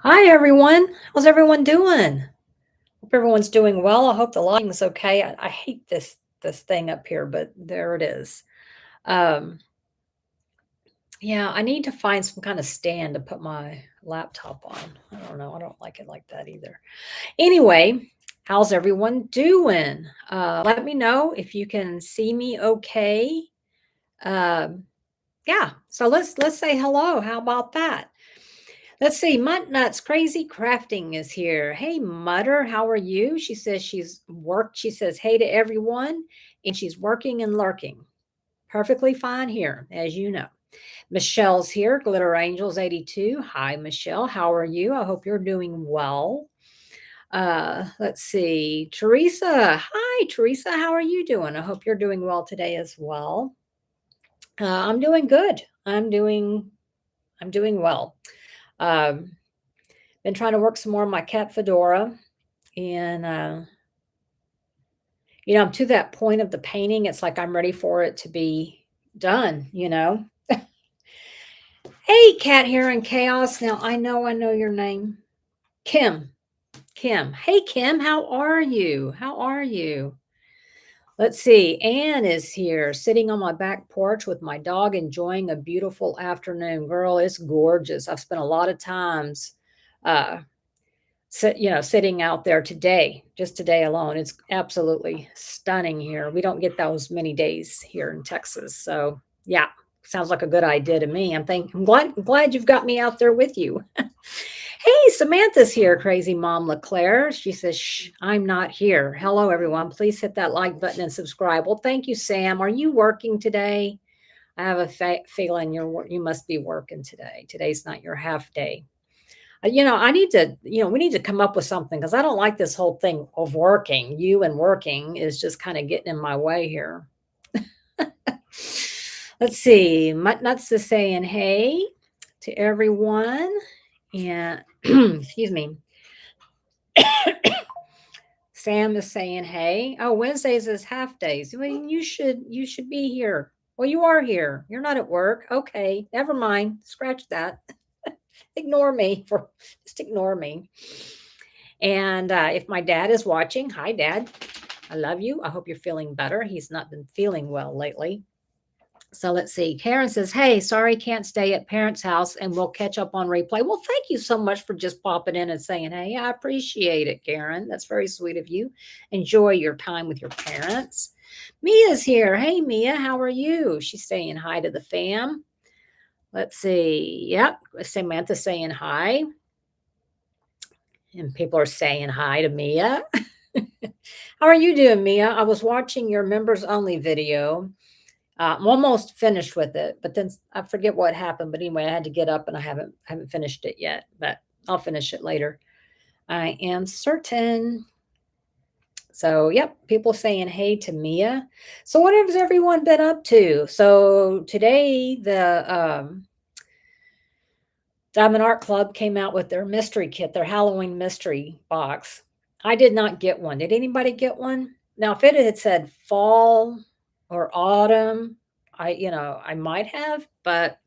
Hi everyone. How's everyone doing? Hope everyone's doing well. I hope the lighting's okay. I hate this thing up here, but there it is. Um, yeah, I need to find some kind of stand to put my laptop on. I don't know. I don't like it like that either. Anyway, how's everyone doing? Let me know if you can see me okay. Um, yeah, so let's say hello. How about that? Let's see. Mutt Nuts Crazy Crafting is here. Hey, Mutter, how are you? She says she's worked. She says hey to everyone, and she's working and lurking. Perfectly fine here, as you know. Michelle's here, Glitter Angels 82. Hi, Michelle. How are you? I hope you're doing well. Let's see. Teresa. Hi, Teresa. How are you doing? I hope you're doing well today as well. I'm doing good. I'm doing well. Um, been trying to work some more on my cat fedora, and I'm to that point of the painting. It's like I'm ready for it to be done. Hey, cat here in chaos. Now I know your name, Kim. Kim. Hey, Kim. How are you? How are you? Let's see. Anne is here, sitting on my back porch with my dog, enjoying a beautiful afternoon. Girl, it's gorgeous. I've spent a lot of times uh, sitting out there today, just today alone. It's absolutely stunning here. We don't get those many days here in Texas. So yeah, sounds like a good idea to me. I'm glad you've got me out there with you. Hey, Samantha's here, crazy mom LeClaire. She says, shh, I'm not here. Hello, everyone. Please hit that like button and subscribe. Well, thank you, Sam. Are you working today? I have a feeling you must be working today. Today's not your half day. I need to, we need to come up with something because I don't like this whole thing of working. You and working is just kind of getting in my way here. Let's see. Muttnuts is saying hey to everyone. And excuse me. Sam is saying hey. Oh, Wednesdays is half days. I mean, you should be here. Well, you are here. You're not at work. Okay, never mind. Scratch that. Ignore me for just ignore me. And if my dad is watching, hi, Dad. I love you. I hope you're feeling better. He's not been feeling well lately. So let's see. Karen says, hey, sorry, can't stay at parents' house and we'll catch up on replay. Well, thank you so much for just popping in and saying, hey, I appreciate it, Karen. That's very sweet of you. Enjoy your time with your parents. Mia's here. Hey, Mia, how are you? She's saying hi to the fam. Let's see. Yep. Samantha's saying hi. And people are saying hi to Mia. How are you doing, Mia? I was watching your members only video. I'm almost finished with it, but then I forget what happened. But anyway, I had to get up and I haven't finished it yet, but I'll finish it later. I am certain. So, yep, people saying hey to Mia. So, what has everyone been up to? So, today the Diamond Art Club came out with their mystery kit, their Halloween mystery box. I did not get one. Did anybody get one? Now, if it had said fall or autumn, I might have, but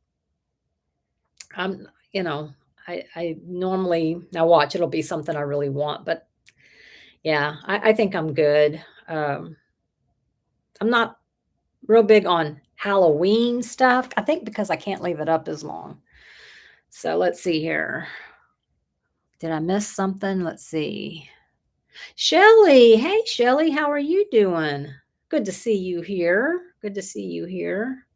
I'm, you know, I normally now watch it'll be something I really want, but yeah, I think I'm good. Um, I'm not real big on Halloween stuff. I think because I can't leave it up as long. So let's see here. Did I miss something? Let's see. Shelly, hey Shelly, how are you doing? Good to see you here. Good to see you here.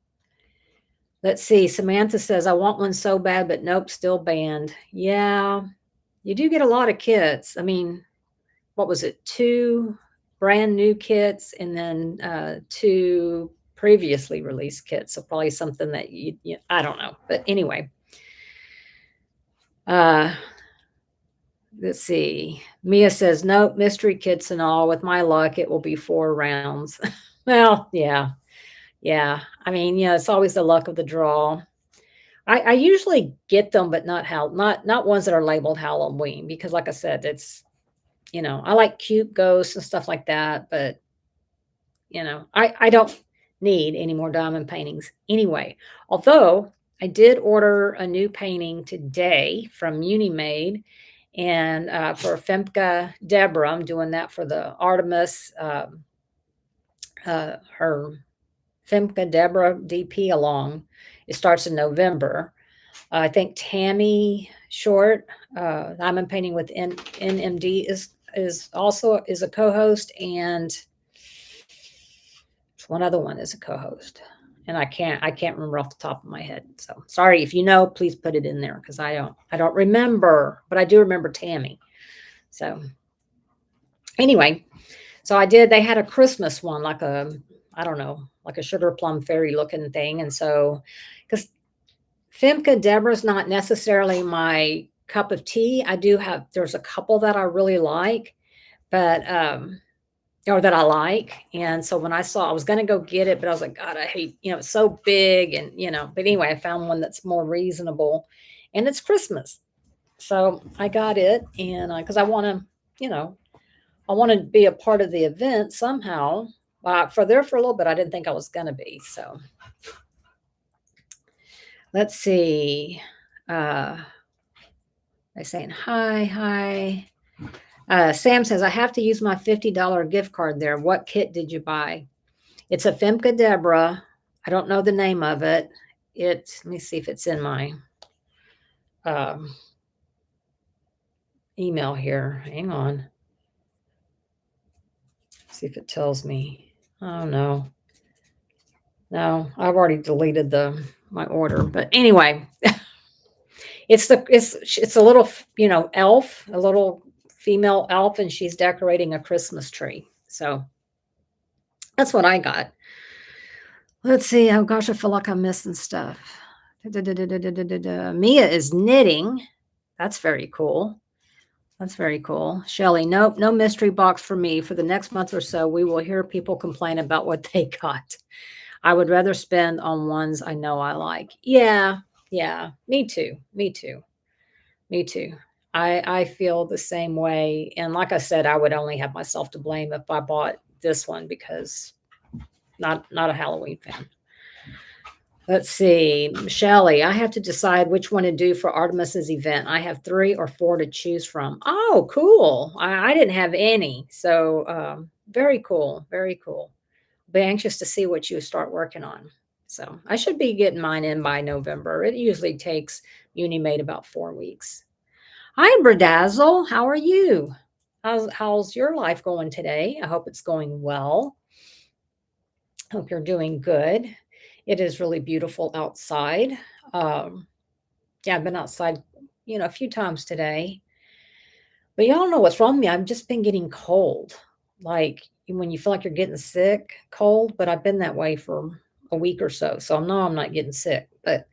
Let's see. Samantha says, I want one so bad, but nope, still banned. Yeah, you do get a lot of kits. I mean, what was it? Two brand new kits and then two previously released kits. So probably something that I don't know. But anyway, uh, let's see. Mia says, nope, mystery kits and all. With my luck, it will be 4 rounds. Well, yeah. Yeah. I mean, it's always the luck of the draw. I usually get them, but not ones that are labeled Halloween because, like I said, I like cute ghosts and stuff like that. But I don't need any more diamond paintings anyway. Although I did order a new painting today from Unimade, and for Femke Deborah, I'm doing that for the Artemis, her Femke Deborah DP along. It starts in November. I think Tammy Short, Diamond Painting with NMD is also is a co-host, and one other one is a co-host. And I can't remember off the top of my head. So sorry if you know, please put it in there because I don't remember, but I do remember Tammy. So anyway, so I did. They had a Christmas one, like a I don't know, like a sugar plum fairy looking thing, and so because Femke Deborah's not necessarily my cup of tea. I do have there's a couple that I really like, but or that I like. And so when I saw I was gonna go get it, but I was like, God, I hate, it's so big and but anyway, I found one that's more reasonable and it's Christmas. So I got it and because I want to, I want to be a part of the event somehow. For there for a little bit, I didn't think I was gonna be. So let's see. They're saying hi. Sam says I have to use my $50 gift card there. What kit did you buy? It's a Femke Deborah. I don't know the name of it. Let me see if it's in my email here. Hang on. See if it tells me. Oh no. No, I've already deleted my order. But anyway, it's a little, elf, a little female elf, and she's decorating a Christmas tree. So that's what I got. Let's see. Oh gosh, I feel like I'm missing stuff. Mia is knitting. That's very cool. That's very cool. Shelly, nope, no mystery box for me. For the next month or so, we will hear people complain about what they got. I would rather spend on ones I know I like. Yeah, me too. I feel the same way. And like I said, I would only have myself to blame if I bought this one because not a Halloween fan. Let's see. Shelly, I have to decide which one to do for Artemis's event. I have 3 or 4 to choose from. Oh, cool. I didn't have any. So very cool. Very cool. Be anxious to see what you start working on. So I should be getting mine in by November. It usually takes Unimade about 4 weeks. Hi, Berdazzle. How are you? How's your life going today? I hope it's going well. Hope you're doing good. It is really beautiful outside. Yeah, I've been outside, a few times today. But y'all know what's wrong with me. I've just been getting cold. Like when you feel like you're getting sick, cold, but I've been that way for a week or so. So no, I'm not getting sick, but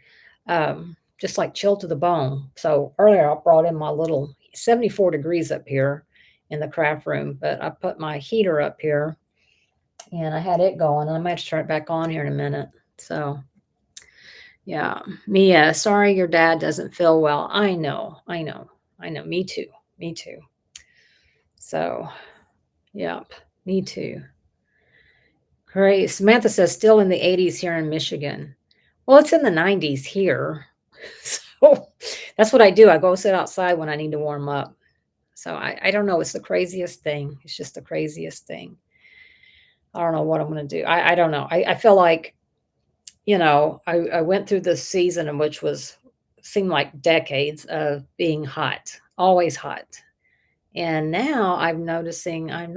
just like chill to the bone. So earlier I brought in my little 74 degrees up here in the craft room, but I put my heater up here and I had it going. And I might turn it back on here in a minute. So yeah, Mia, sorry your dad doesn't feel well. I know. Me too. So, yep, me too. Great. Samantha says still in the 80s here in Michigan. Well, it's in the 90s here. So that's what I do. I go sit outside when I need to warm up. So I don't know. It's the craziest thing. It's just the craziest thing. I don't know what I'm going to do. I don't know. I feel like, I went through this season in which seemed like decades of being hot, always hot. And now I'm noticing I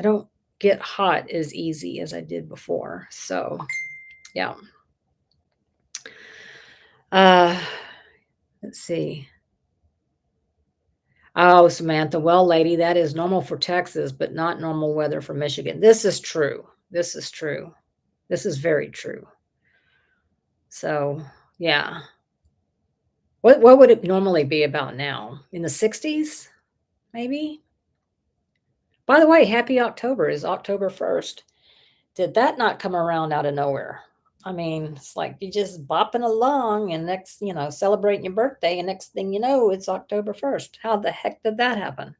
don't get hot as easy as I did before. So, yeah. Let's see. Oh, Samantha, well, lady, that is normal for Texas, but not normal weather for Michigan. This is true. This is very true. So, yeah. What would it normally be about now? In the 60s, maybe? By the way, happy October is October 1st. Did that not come around out of nowhere? I mean, it's like you're just bopping along and next, celebrating your birthday, and next thing you know, it's October 1st. How the heck did that happen?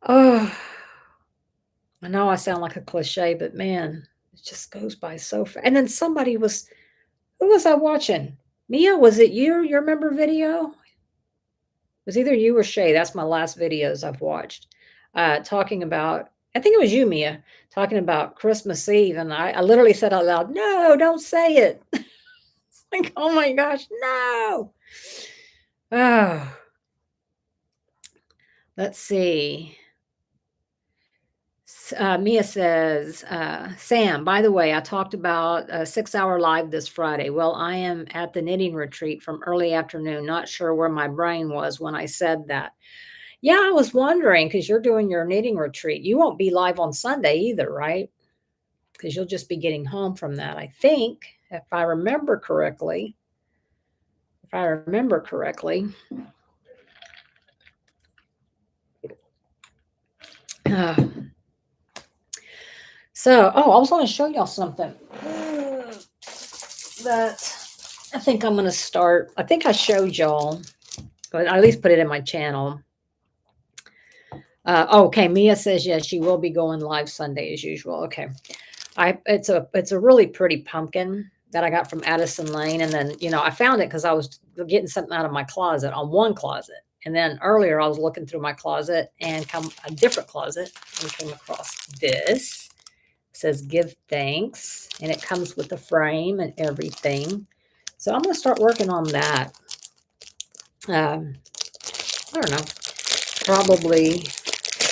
Oh, I know I sound like a cliche, but man, It just goes by so fast. And then who was I watching? Mia, was it you? You remember video? It was either you or Shay. That's my last videos I've watched. Talking about, I think it was you, Mia, talking about Christmas Eve. And I literally said out loud, no, don't say it. It's like, oh my gosh, no. Oh, let's see. Mia says, Sam, by the way, I talked about a 6 hour live this Friday. Well, I am at the knitting retreat from early afternoon. Not sure where my brain was when I said that. Yeah, I was wondering because you're doing your knitting retreat. You won't be live on Sunday either, right? Because you'll just be getting home from that, I think, if I remember correctly. If I remember correctly. I was going to show y'all something that I think I'm going to start. I think I showed y'all, but I at least put it in my channel. Okay, Mia says yes, she will be going live Sunday as usual. Okay, it's a really pretty pumpkin that I got from Addison Lane, and then I found it because I was getting something out of my closet on one closet, and then earlier I was looking through my closet and come a different closet and came across this. It says give thanks, and it comes with a frame and everything. So I'm going to start working on that. I don't know. Probably.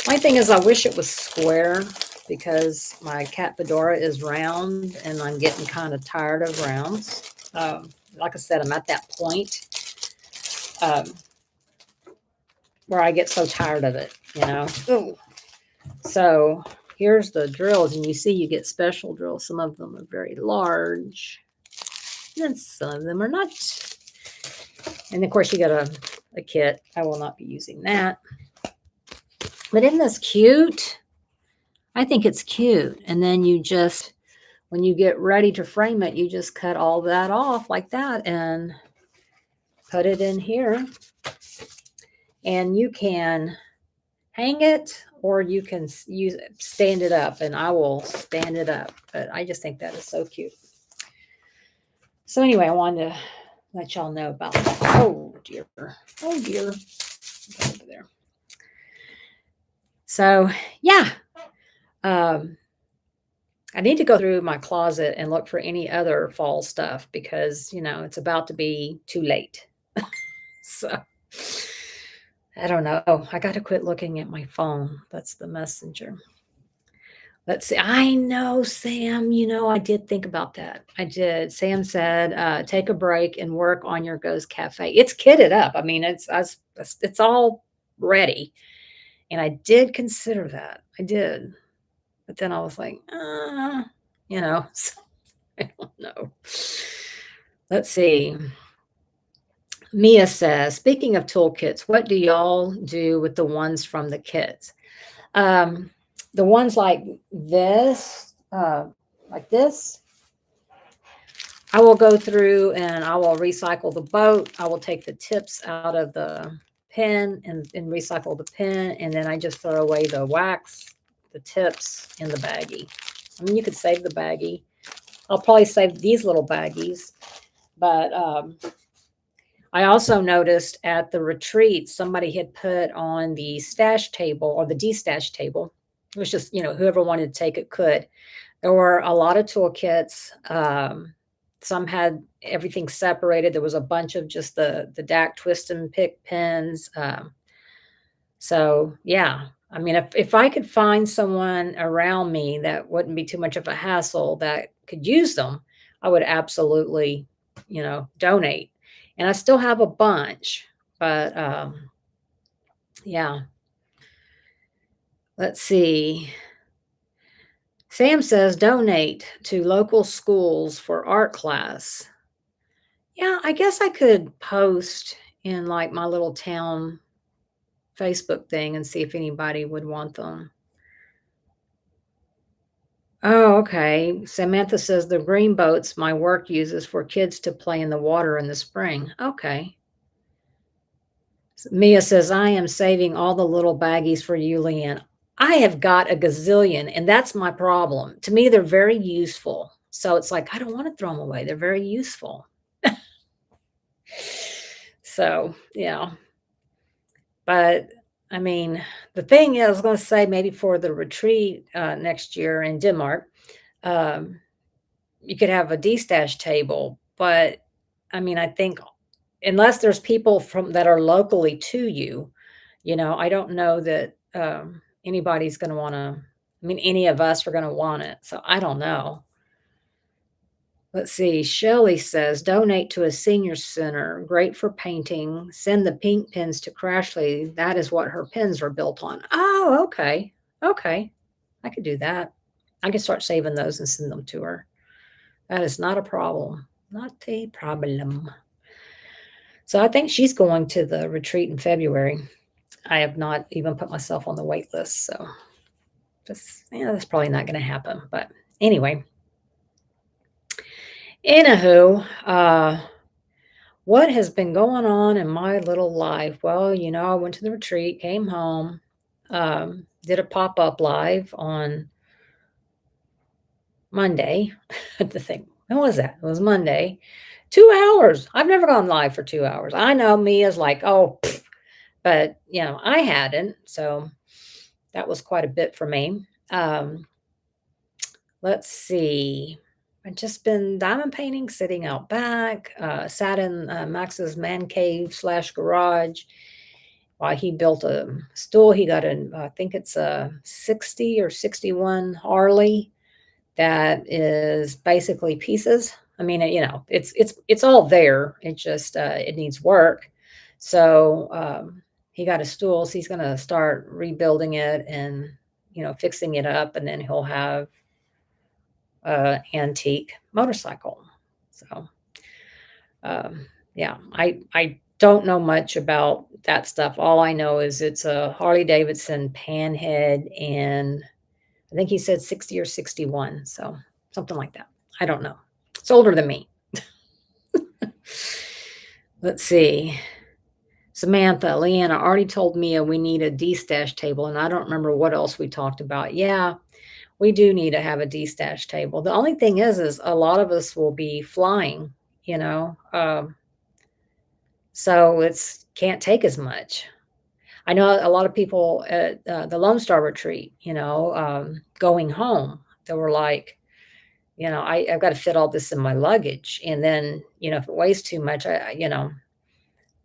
My thing is I wish it was square because my cat fedora is round and I'm getting kind of tired of rounds. Like I said, I'm at that point where I get so tired of it, Ooh. So here's the drills, and you see you get special drills. Some of them are very large, and some of them are not. And of course, you got a kit. I will not be using that. But isn't this cute? I think it's cute. And then you just, when you get ready to frame it, you just cut all that off like that and put it in here. And you can hang it or you can stand it up, and I will stand it up. But I just think that is so cute. So anyway, I wanted to let y'all know about that. Oh dear. Oh dear. Over there. So yeah. I need to go through my closet and look for any other fall stuff because, it's about to be too late. So I don't know. I got to quit looking at my phone. That's the messenger. Let's see. I know, Sam, I did think about that. I did. Sam said, take a break and work on your Ghost Cafe. It's kitted up. I mean, it's all ready. And I did consider that. I did. But then I was like, so I don't know. Let's see. Mia says, speaking of toolkits, what do y'all do with the ones from the kits? The ones like this, I will go through and I will recycle the boat. I will take the tips out of the pin and recycle the pin. And then I just throw away the wax, the tips, in the baggie. I mean, you could save the baggie. I'll probably save these little baggies. But I also noticed at the retreat, somebody had put on the stash table or the de-stash table. It was just, whoever wanted to take it could. There were a lot of toolkits. Some had everything separated. There was a bunch of just the DAC twist and pick pins. So yeah, I mean, if I could find someone around me that wouldn't be too much of a hassle that could use them, I would absolutely, donate. And I still have a bunch, but yeah. Let's see. Sam says donate to local schools for art class. Yeah, I guess I could post in like my little town Facebook thing and see if anybody would want them. Oh, okay. Samantha says the green boats my work uses for kids to play in the water in the spring. Okay. Mia says, I am saving all the little baggies for you, Leanne. I have got a gazillion, and that's my problem. To me, they're very useful. So it's like, I don't want to throw them away. They're very useful. So, yeah. But I mean, the thing is, I was going to say maybe for the retreat next year in Denmark, um, you could have a D-stash table. But I mean, I think unless there's people from that are locally to you, I don't know that anybody's going to want to. I mean, any of us are going to want it. So I don't know. Let's see. Shelley says, donate to a senior center. Great for painting. Send the pink pens to Crashly. That is what her pens are built on. Oh, okay. Okay. I could do that. I could start saving those and send them to her. That is not a problem. Not a problem. So I think she's going to the retreat in February. I have not even put myself on the wait list. So that's probably not going to happen. But anyway. Anywho, what has been going on in my little life? Well, I went to the retreat, came home, did a pop-up live on Monday. The thing, when was that? It was Monday. 2 hours. I've never gone live for 2 hours. I know me is like, oh, pfft, but I hadn't, so that was quite a bit for me. Let's see. I've just been diamond painting, sitting out back, sat in Max's man cave / garage while he built a stool. He got I think it's a 60 or 61 Harley that is basically pieces. I mean, it's all there. It just it needs work. So he got a stool, so he's going to start rebuilding it and fixing it up, and then he'll have antique motorcycle. So, yeah, I don't know much about that stuff. All I know is it's a Harley Davidson Panhead, and I think he said 60 or 61, so something like that. I don't know. It's older than me. Let's see. Samantha, Leanna already told Mia we need a D-stash table, and I don't remember what else we talked about. Yeah, we do need to have a D-stash table. The only thing is a lot of us will be flying, so it's can't take as much. I know a lot of people at the Lone Star retreat, going home, they were like, I've got to fit all this in my luggage. And then, if it weighs too much,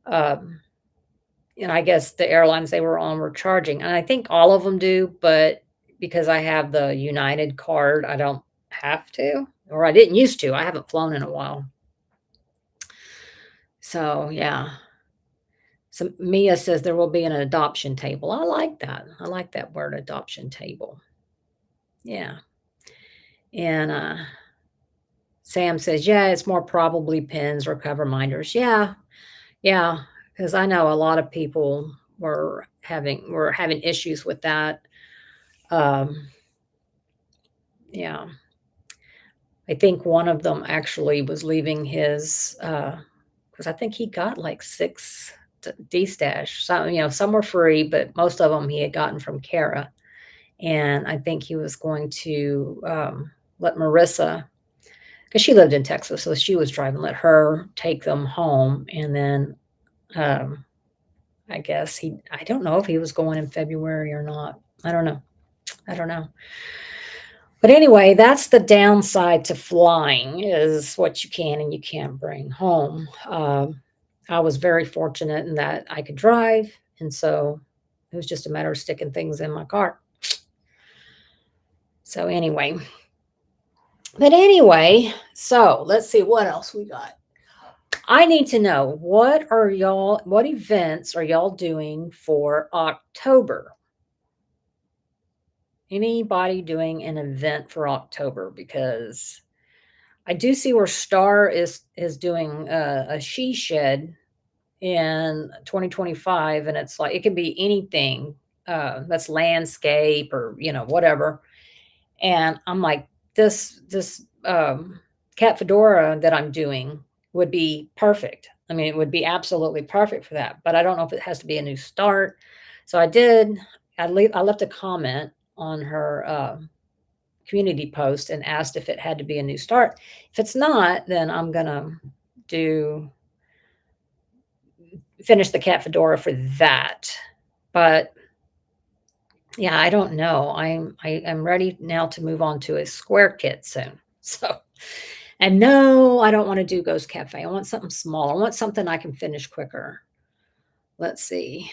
um, I guess the airlines they were on were charging. And I think all of them do, but because I have the United card, I don't have to, or I didn't used to. I haven't flown in a while. So, yeah. So Mia says there will be an adoption table. I like that. I like that word, adoption table. Yeah. And Sam says, yeah, it's more probably pins or cover minders. Yeah. Yeah. Because I know a lot of people were having issues with that. Yeah. I think one of them actually was leaving his because I think he got like 6 D-stash. Some were free, but most of them he had gotten from Kara. And I think he was going to let Marissa, because she lived in Texas, so she was driving, let her take them home. And then I guess I don't know if he was going in February or not. I don't know. But anyway, that's the downside to flying, is what you can and you can't bring home. I was very fortunate in that I could drive, and so it was just a matter of sticking things in my car. So anyway, so let's see what else we got. I need to know, what events are y'all doing for October? Anybody doing an event for October? Because I do see where Star is doing a she shed in 2025, and it's like it can be anything that's landscape or whatever. And I'm like, this Cat Fedora that I'm doing would be perfect. I mean, it would be absolutely perfect for that. But I don't know if it has to be a new start. So I left a comment on her community post and asked if it had to be a new start. If it's not, then I'm gonna do finish the cat fedora for that. But yeah, I don't know. I'm ready now to move on to a square kit soon. So, and no, I don't want to do Ghost Cafe. I want something small. I want something I can finish quicker. Let's see.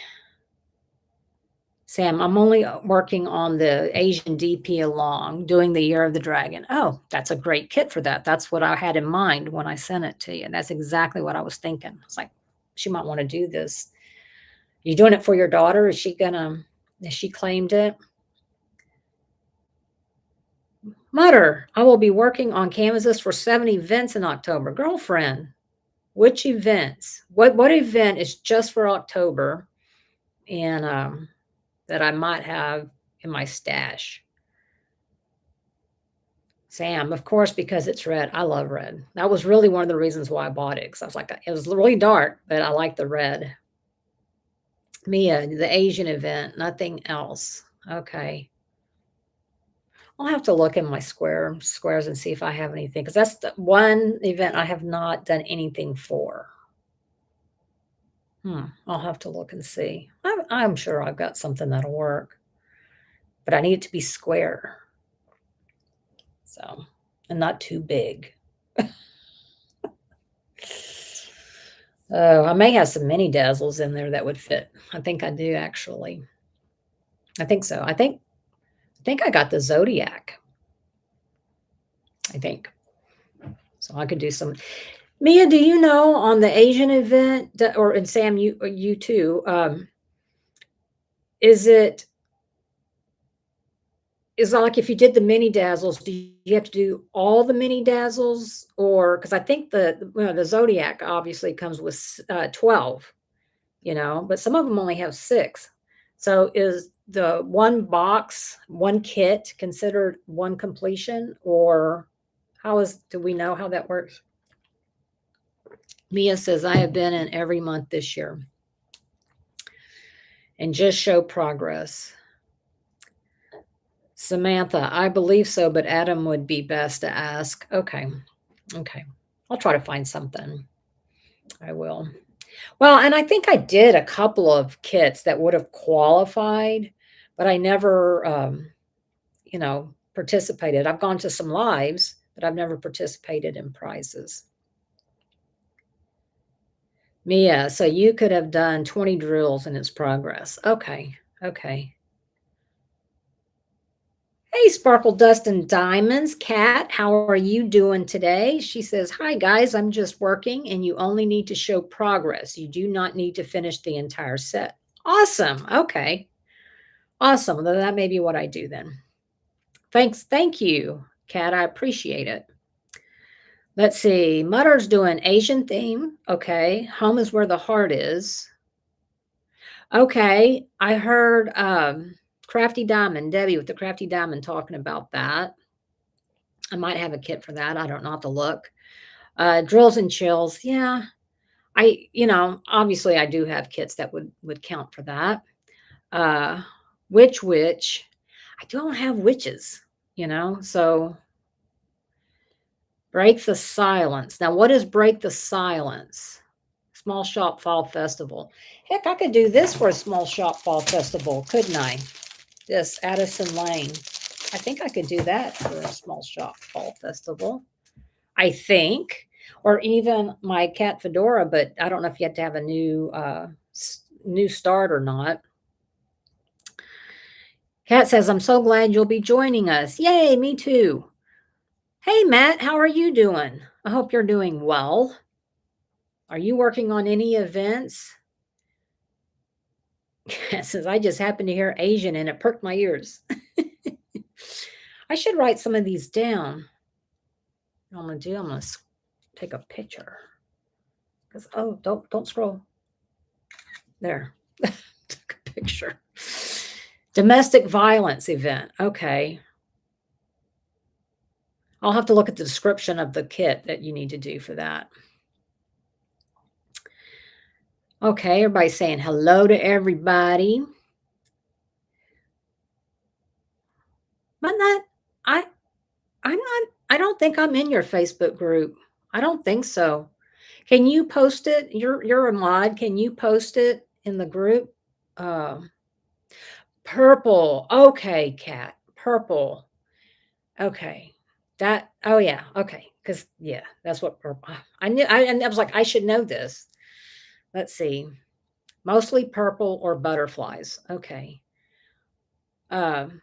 Sam, I'm only working on the Asian DP along, doing the Year of the Dragon. Oh, that's a great kit for that. That's what I had in mind when I sent it to you. That's exactly what I was thinking. It's like, she might want to do this. You doing it for your daughter? Has she claimed it? Mutter, I will be working on canvases for 7 events in October. Girlfriend, which events? What event is just for October and that I might have in my stash? Sam, of course, because it's red. I love red. That was really one of the reasons why I bought it because I was like, it was really dark, but I like the red. Mia, the Asian event, nothing else. Okay. I'll have to look in my squares and see if I have anything because that's the one event I have not done anything for. I'll have to look and see. I'm sure I've got something that'll work, but I need it to be square. So, and not too big. Oh, I may have some mini dazzles in there that would fit. I think I do actually. I think so. I think I got the Zodiac. I think. So I could do some. Mia, do you know on the Asian event or and Sam, you too? Is it like if you did the mini dazzles, do you have to do all the mini dazzles, or because I think the Zodiac obviously comes with 12, but some of them only have 6. So is the one box, one kit considered one completion, or do we know how that works? Mia says, I have been in every month this year and just show progress. Samantha, I believe so, but Adam would be best to ask. Okay. I'll try to find something. I will. Well, and I think I did a couple of kits that would have qualified, but I never, participated. I've gone to some lives, but I've never participated in prizes. Mia, so you could have done 20 drills in its progress. Okay. Hey, Sparkle Dust and Diamonds. Kat, how are you doing today? She says, hi, guys. I'm just working, and you only need to show progress. You do not need to finish the entire set. Awesome. Okay. Awesome. Well, that may be what I do then. Thanks. Thank you, Kat. I appreciate it. Let's see. Mutter's doing Asian theme. Okay. Home is where the heart is. Okay. I heard Crafty Diamond, Debbie with the Crafty Diamond talking about that. I might have a kit for that. I don't know. I'll have to look. Drills and chills. Yeah. Obviously I do have kits that would count for that. Witch. I don't have witches, so break the silence. Now, what is break the silence? Small Shop Fall Festival. Heck, I could do this for a Small Shop Fall Festival, couldn't I? This Addison Lane. I think I could do that for a Small Shop Fall Festival. I think, or even my cat fedora, but I don't know if you have to have a new start or not. Kat says, I'm so glad you'll be joining us. Yay, me too. Hey, Matt, how are you doing? I hope you're doing well. Are you working on any events? Kat says, I just happened to hear Asian and it perked my ears. I should write some of these down. What I'm going to do, I'm going to take a picture. Because, don't scroll. There. Took a picture. Domestic violence event. Okay. I'll have to look at the description of the kit that you need to do for that. Okay, everybody's saying hello to everybody. But not I I'm not I don't think I'm in your Facebook group. I don't think so. Can you post it? You're a mod. Can you post it in the group? Um, purple. Okay, Cat. Purple. Okay. That oh yeah, okay. Because yeah, that's what purple. I knew and I was like, I should know this. Let's see. Mostly purple or butterflies. Okay. Um,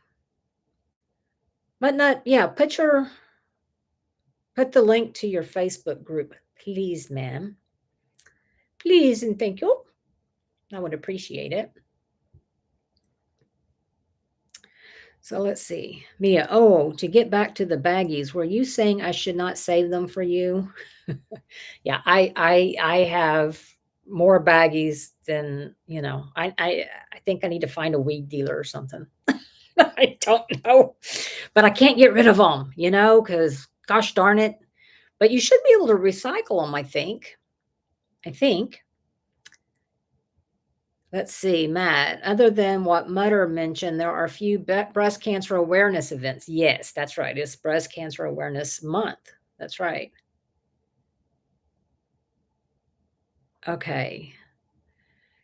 but not yeah, put the link to your Facebook group, please, ma'am. Please and thank you. I would appreciate it. So let's see. Mia, oh, to get back to the baggies, were you saying I should not save them for you? Yeah, I have more baggies than, I think I need to find a weed dealer or something. I don't know. But I can't get rid of them, because gosh darn it. But you should be able to recycle them, I think. I think. Let's see, Matt. Other than what Mutter mentioned, there are a few breast cancer awareness events. Yes, that's right. It's Breast Cancer Awareness Month. That's right. Okay.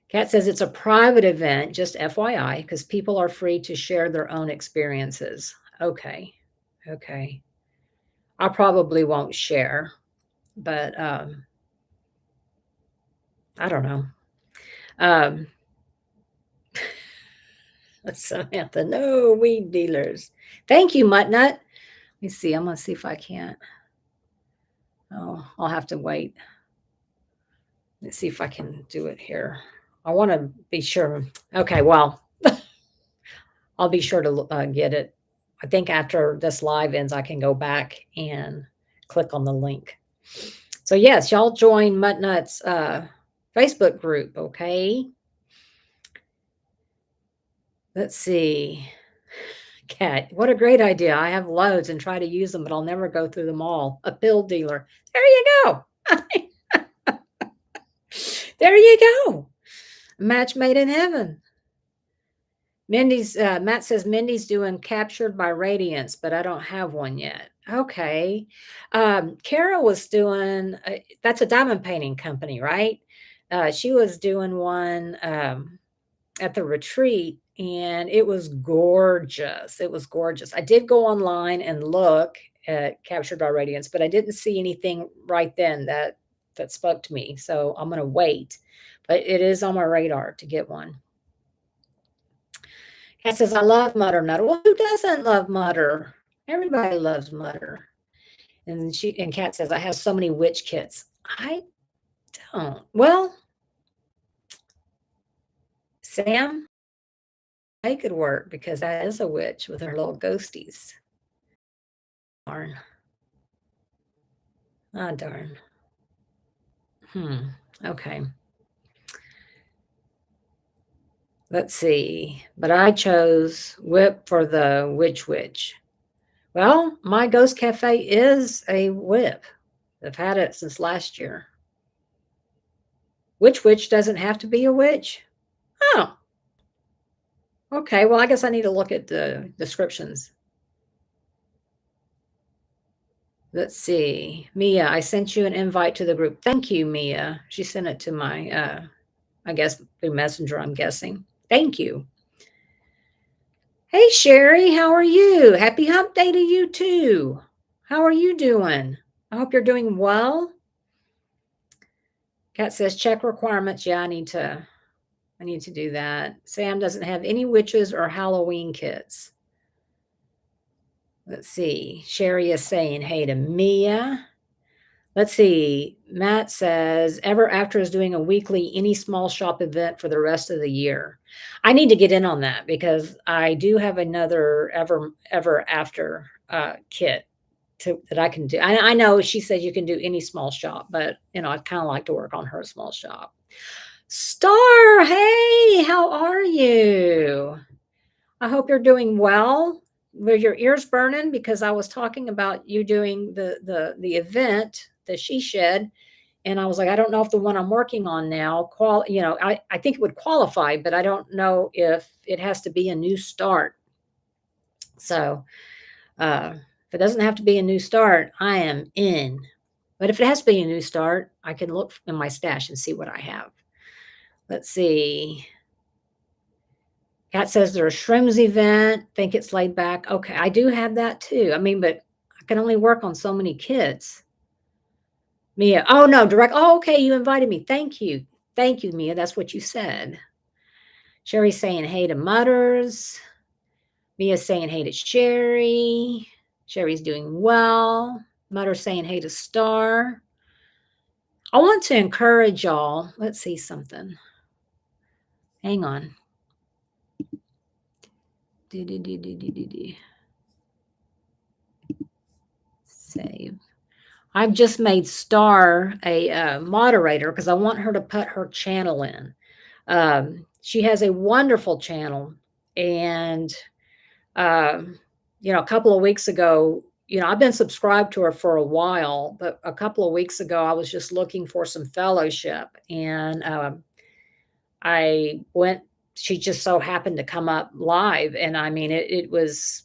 Kat says it's a private event, just FYI, because people are free to share their own experiences. Okay. Okay. I probably won't share, but I don't know. Um, Samantha, no weed dealers. Thank you, Muttnut. Let me see. I'm gonna see if I can't. Oh, I'll have to wait. Let's see if I can do it here. I want to be sure. Okay, well, I'll be sure to get it. I think after this live ends, I can go back and click on the link. So yes, y'all join Muttnut's Facebook group, okay? Let's see. Cat, what a great idea. I have loads and try to use them, but I'll never go through them all. A pill dealer. There you go. There you go. Match made in heaven. Mindy's Matt says Mindy's doing Captured by Radiance, but I don't have one yet. Okay. Kara was doing that's a diamond painting company, right? She was doing one at the retreat and it was gorgeous. It was gorgeous. I did go online and look at Captured by Radiance, but I didn't see anything right then that spoke to me. So I'm going to wait. But it is on my radar to get one. Kat says, I love Mutter Nutter. Well, who doesn't love Mutter? Everybody loves Mutter. And Kat says, I have so many witch kits. I don't. Well, Sam, they could work because that is a witch with her little ghosties. Darn. Ah, darn. Okay. Let's see. But I chose whip for the witch. Well, my ghost cafe is a whip. I've had it since last year. Which witch doesn't have to be a witch? Oh, okay. Well, I guess I need to look at the descriptions. Let's see. Mia, I sent you an invite to the group. Thank you, Mia. She sent it to my, I guess, through Messenger, I'm guessing. Thank you. Hey, Sherry, how are you? Happy hump day to you, too. How are you doing? I hope you're doing well. Kat says, check requirements. Yeah, I need to do that. Sam doesn't have any witches or Halloween kits. Let's see. Sherry is saying hey to Mia. Let's see. Matt says Ever After is doing a weekly any small shop event for the rest of the year. I need to get in on that because I do have another Ever After kit that I can do. I know she says you can do any small shop, but I'd kind of like to work on her small shop. Star, hey, how are you? I hope you're doing well. Were your ears burning because I was talking about you doing the event, the She Shed, and I was like, I don't know if the one I'm working on now, I think it would qualify, but I don't know if it has to be a new start. So if it doesn't have to be a new start, I am in. But if it has to be a new start, I can look in my stash and see what I have. Let's see. Kat says there's a Shrooms event. Think it's laid back. Okay, I do have that too. I mean, but I can only work on so many kids. Mia, oh no, direct. Oh, okay, you invited me. Thank you. Thank you, Mia. That's what you said. Sherry's saying hey to Mutters. Mia's saying hey to Sherry. Sherry's doing well. Mutter's saying hey to Star. I want to encourage y'all. Let's see something. Hang on. Save. I've just made Star a moderator because I want her to put her channel in. She has a wonderful channel, and a couple of weeks ago, I've been subscribed to her for a while, but a couple of weeks ago, I was just looking for some fellowship, and I went. She just so happened to come up live, and I mean, it was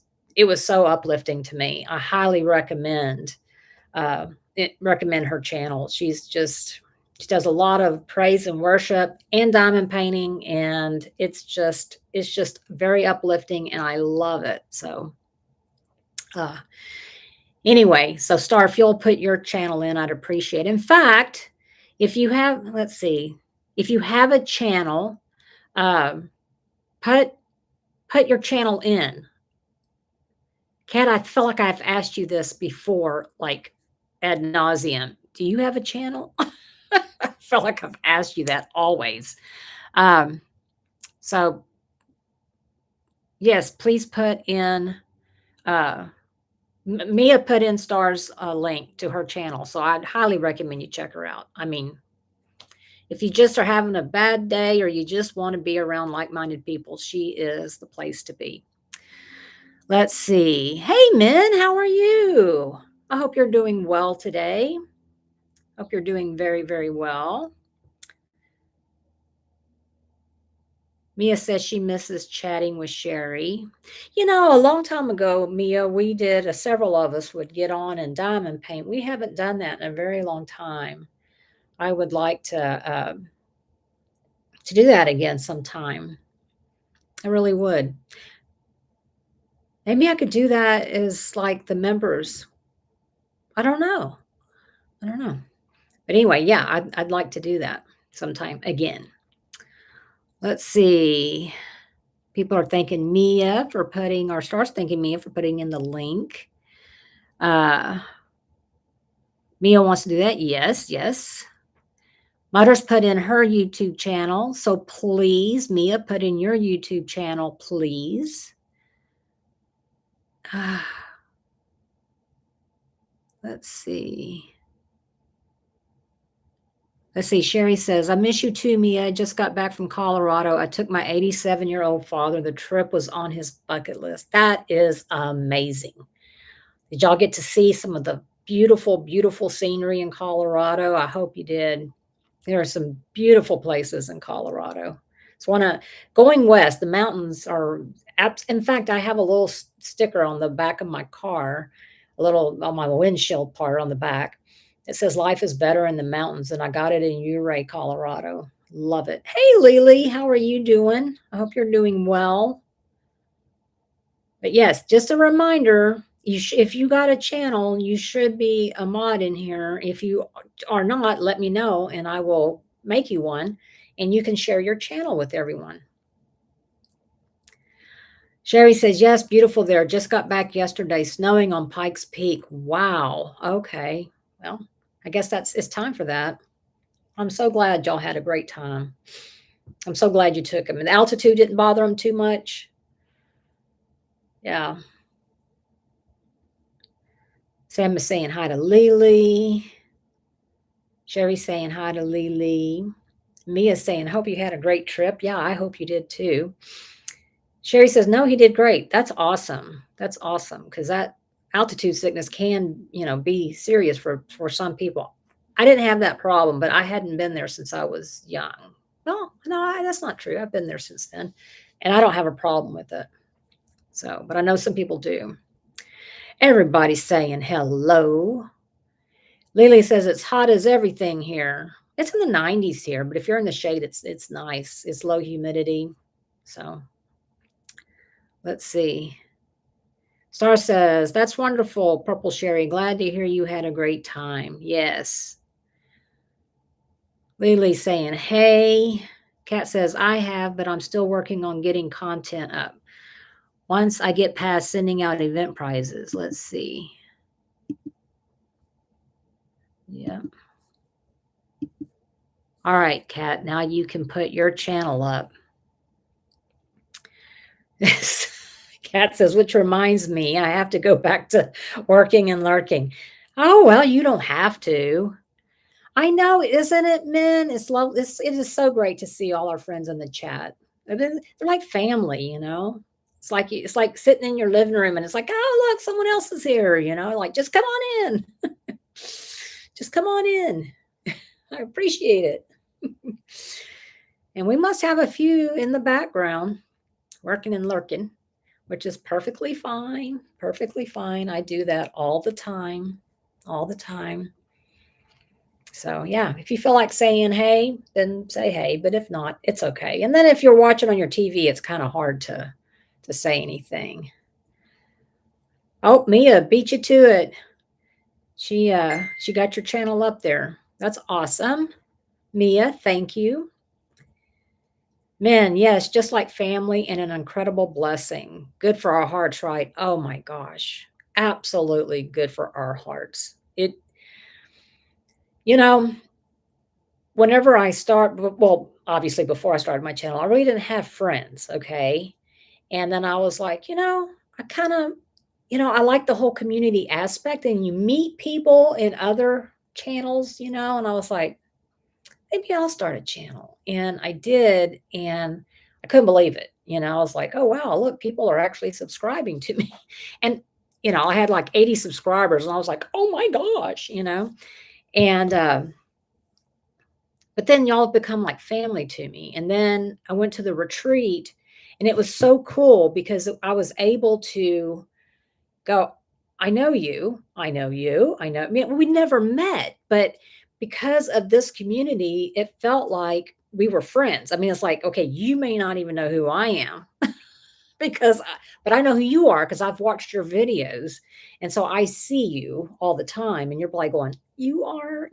so uplifting to me. I highly uh, recommend her channel. She does a lot of praise and worship and diamond painting, and it's just very uplifting, and I love it. So uh, anyway, so Star, if you'll put your channel in, I'd appreciate it. In fact, if you have, let's see, if you have a channel, um, put your channel in. Kat, I feel like I've asked you this before, like ad nauseum. Do you have a channel? I feel like I've asked you that always. Um, so yes, please put in. Uh, Mia put in Star's link to her channel, so I'd highly recommend you check her out. I mean, if you just are having a bad day or you just want to be around like-minded people, she is the place to be. Let's see. Hey, Min, how are you? I hope you're doing well today. Hope you're doing very, very well. Mia says she misses chatting with Sherry. A long time ago, Mia, several of us would get on and diamond paint. We haven't done that in a very long time. I would like to do that again sometime. I really would. Maybe I could do that as like the members. I don't know. I don't know. But anyway, yeah, I'd like to do that sometime again. Let's see. People are thanking Mia for putting, or Star's thanking Mia for putting in the link. Mia wants to do that. Yes, yes. Mutter's put in her YouTube channel. So please, Mia, put in your YouTube channel, please. Let's see. Let's see. Sherry says, I miss you too, Mia. I just got back from Colorado. I took my 87-year-old father. The trip was on his bucket list. That is amazing. Did y'all get to see some of the beautiful, beautiful scenery in Colorado? I hope you did. There are some beautiful places in Colorado. So going west, the mountains are, in fact, I have a little sticker on the back of my car, a little on my windshield part on the back. It says life is better in the mountains, and I got it in Ouray, Colorado. Love it. Hey, Lily, how are you doing? I hope you're doing well. But yes, just a reminder, if you got a channel, you should be a mod in here. If you are not, let me know, and I will make you one, and you can share your channel with everyone. Sherry says, yes, beautiful there. Just got back yesterday, snowing on Pikes Peak. Wow. Okay. Well, I guess it's time for that. I'm so glad y'all had a great time. I'm so glad you took them. And the altitude didn't bother them too much. Yeah. Sam is saying hi to Lily. Sherry's saying hi to Lily. Mia's saying, hope you had a great trip. Yeah, I hope you did too. Sherry says, no, he did great. That's awesome. That's awesome. Because that altitude sickness can, be serious for some people. I didn't have that problem, but I hadn't been there since I was young. No, that's not true. I've been there since then, and I don't have a problem with it. So, but I know some people do. Everybody's saying hello. Lily says it's hot as everything here. It's in the 90s here, but if you're in the shade, it's nice. It's low humidity. So let's see. Star says, that's wonderful, Purple Sherry. Glad to hear you had a great time. Yes. Lily saying, hey. Kat says, I have, but I'm still working on getting content up. Once I get past sending out event prizes, let's see. Yeah. All right, Kat, now you can put your channel up. Kat says, which reminds me, I have to go back to working and lurking. Oh, well, you don't have to. I know, isn't it, men? It is so great to see all our friends in the chat. They're like family, you know. It's like sitting in your living room and it's like, oh look, someone else is here, you know, like just come on in. Just come on in. I appreciate it. And we must have a few in the background working and lurking, which is perfectly fine. Perfectly fine. I do that all the time. All the time. So yeah, if you feel like saying hey, then say hey, but if not, it's okay. And then if you're watching on your TV, it's kind of hard to say anything. Oh, Mia beat you to it. She got your channel up there. That's awesome. Mia, thank you. Men, yes, just like family and an incredible blessing. Good for our hearts, right? Oh my gosh. Absolutely good for our hearts. It, you know, whenever I start, well, obviously before I started my channel, I really didn't have friends. Okay. And then I was like, I kind of, I like the whole community aspect and you meet people in other channels, and I was like, maybe I'll start a channel. And I did. And I couldn't believe it. I was like, oh, wow, look, people are actually subscribing to me. And, I had like 80 subscribers and I was like, oh my gosh, and, but then y'all have become like family to me. And then I went to the retreat and it was so cool because I was able to go, I know you, I know you, I know. I mean, we never met, but because of this community, it felt like we were friends. I mean, it's like, okay, you may not even know who I am, but I know who you are because I've watched your videos. And so I see you all the time and you're like going, you are,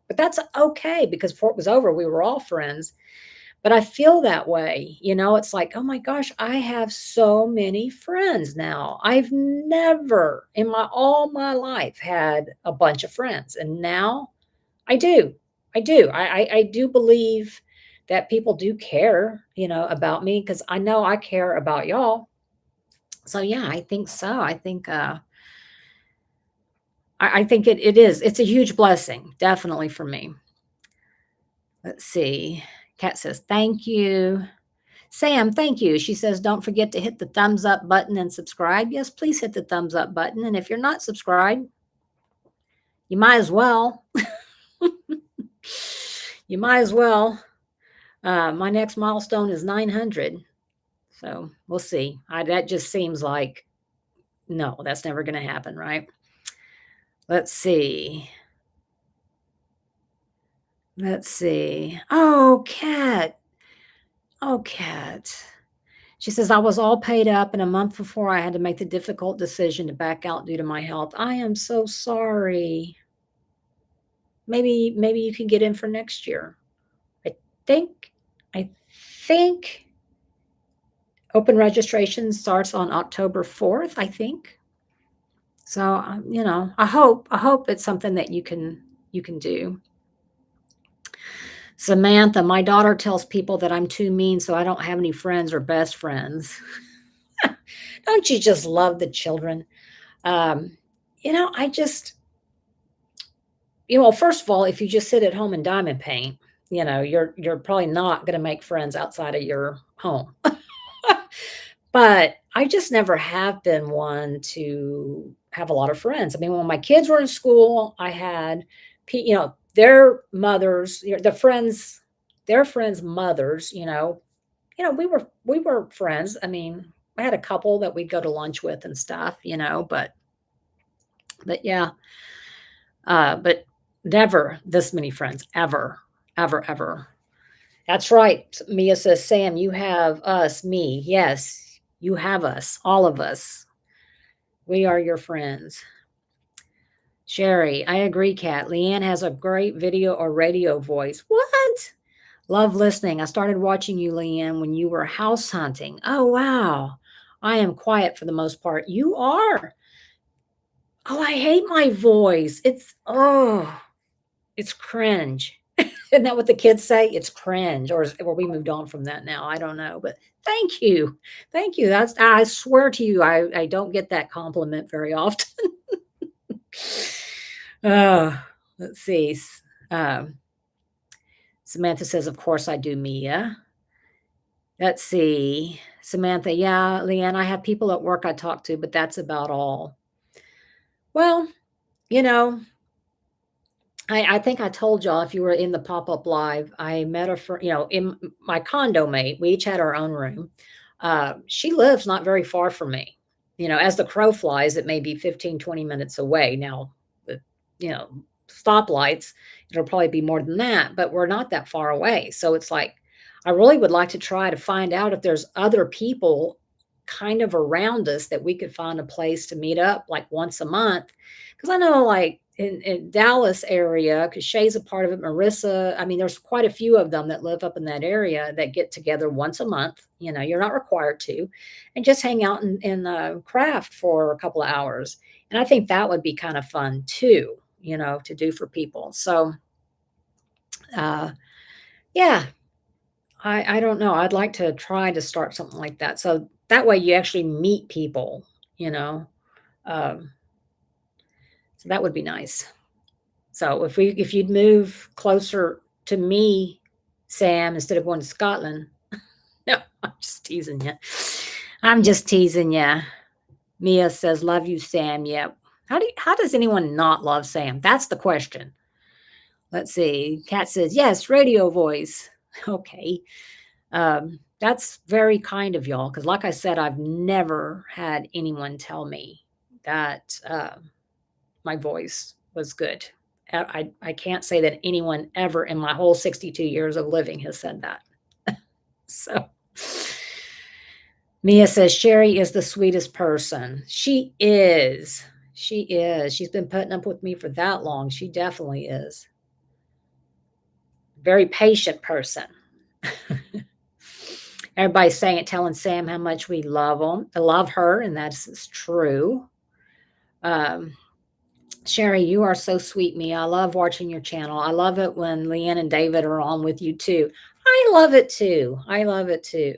but that's okay because before it was over, we were all friends. But I feel that way, it's like, oh my gosh, I have so many friends now. I've never in all my life had a bunch of friends. And now I do. I do. I do believe that people do care, about me because I know I care about y'all. So yeah, I think so. I think I think it is. It's a huge blessing, definitely for me. Let's see. Kat says, thank you. Sam, thank you. She says, don't forget to hit the thumbs up button and subscribe. Yes, please hit the thumbs up button. And if you're not subscribed, you might as well. You might as well. My next milestone is 900. So we'll see. That just seems like, no, that's never going to happen, right? Let's see. Let's see. Oh, Kat. Oh, Kat. She says, I was all paid up, and a month before I had to make the difficult decision to back out due to my health. I am so sorry. Maybe you can get in for next year. think I think open registration starts on October 4th, I think. So, I hope it's something that you can do. Samantha, my daughter tells people that I'm too mean, so I don't have any friends or best friends. Don't you just love the children? I just, first of all, if you just sit at home and diamond paint, you're probably not going to make friends outside of your home. But I just never have been one to have a lot of friends. I mean, when my kids were in school, I had, their mothers, their friends' mothers, we were friends. I mean, I had a couple that we'd go to lunch with and stuff, but yeah, but never this many friends, ever, ever, ever. That's right. Mia says, Sam, you have us, me. Yes, you have us, all of us. We are your friends. Sherry, I agree, Kat. Leanne has a great video or radio voice. What? Love listening. I started watching you, Leanne, when you were house hunting. Oh, wow. I am quiet for the most part. You are. Oh, I hate my voice. It's cringe. Isn't that what the kids say? It's cringe, or we moved on from that now. I don't know, but thank you, thank you. That's I swear to you, I don't get that compliment very often. uh, let's see. Um, Samantha says, "Of course I do, Mia." Let's see. Samantha, yeah, Leanne, I have people at work I talk to, but that's about all. Well, you know, I think I told y'all if you were in the pop-up live, I met a friend, in my condo mate. We each had our own room. She lives not very far from me. As the crow flies, it may be 15, 20 minutes away. Now, with, stoplights, it'll probably be more than that, but we're not that far away. So it's like, I really would like to try to find out if there's other people kind of around us that we could find a place to meet up like once a month. Because I know, like in Dallas area, because Shay's a part of it, Marissa. I mean, there's quite a few of them that live up in that area that get together once a month. You're not required to, and just hang out and craft for a couple of hours. And I think that would be kind of fun too, to do for people. So, uh, yeah, I don't know. I'd like to try to start something like that. So that way you actually meet people, you know. Um, so that would be nice. So if you'd move closer to me, Sam, instead of going to Scotland. No, I'm just teasing you. I'm just teasing you. Mia says, "Love you, Sam." Yeah. How does anyone not love Sam? That's the question. Let's see. Kat says, "Yes, radio voice." Okay. That's very kind of y'all because, like I said, I've never had anyone tell me that my voice was good. I can't say that anyone ever in my whole 62 years of living has said that. So Mia says, Sherry is the sweetest person. She is. She is. She's been putting up with me for that long. She definitely is. Very patient person. Everybody's saying it, telling Sam how much we love him. I love her, and that's true. Um, Sherry, you are so sweet, Mia. I love watching your channel. I love it when Leanne and David are on with you too. I love it too. I love it too.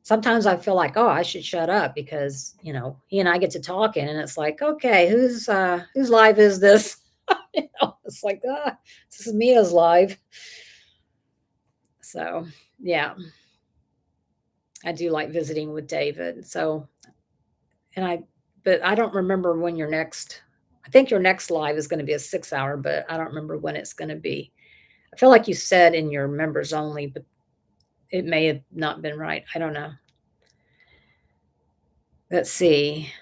Sometimes I feel like, oh, I should shut up because, he and I get to talking and it's like, okay, whose live is this? It's like, this is Mia's live. So yeah, I do like visiting with David. So, but I don't remember when I think your next live is going to be a 6 hour, but I don't remember when it's going to be. I feel like you said in your members only, but it may have not been right. I don't know. Let's see.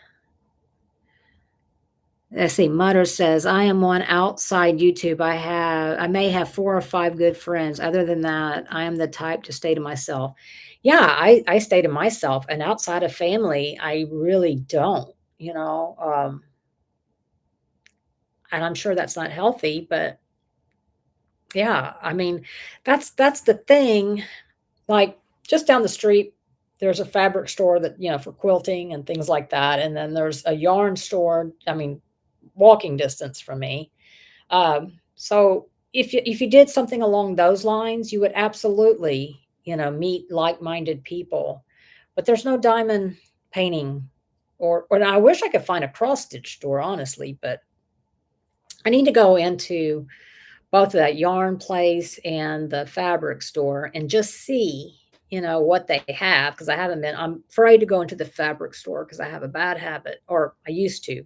Let's see. Mutter says, I am one outside YouTube. I may have 4 or 5 good friends. Other than that, I am the type to stay to myself. Yeah, I stay to myself, and outside of family, I really don't, and I'm sure that's not healthy, but yeah, I mean, that's the thing. Like just down the street, there's a fabric store that, for quilting and things like that. And then there's a yarn store, I mean, walking distance from me. So if you did something along those lines, you would absolutely, meet like-minded people. But there's no diamond painting or I wish I could find a cross stitch store, honestly, but I need to go into both that yarn place and the fabric store and just see, what they have because I'm afraid to go into the fabric store because I have a bad habit, or I used to.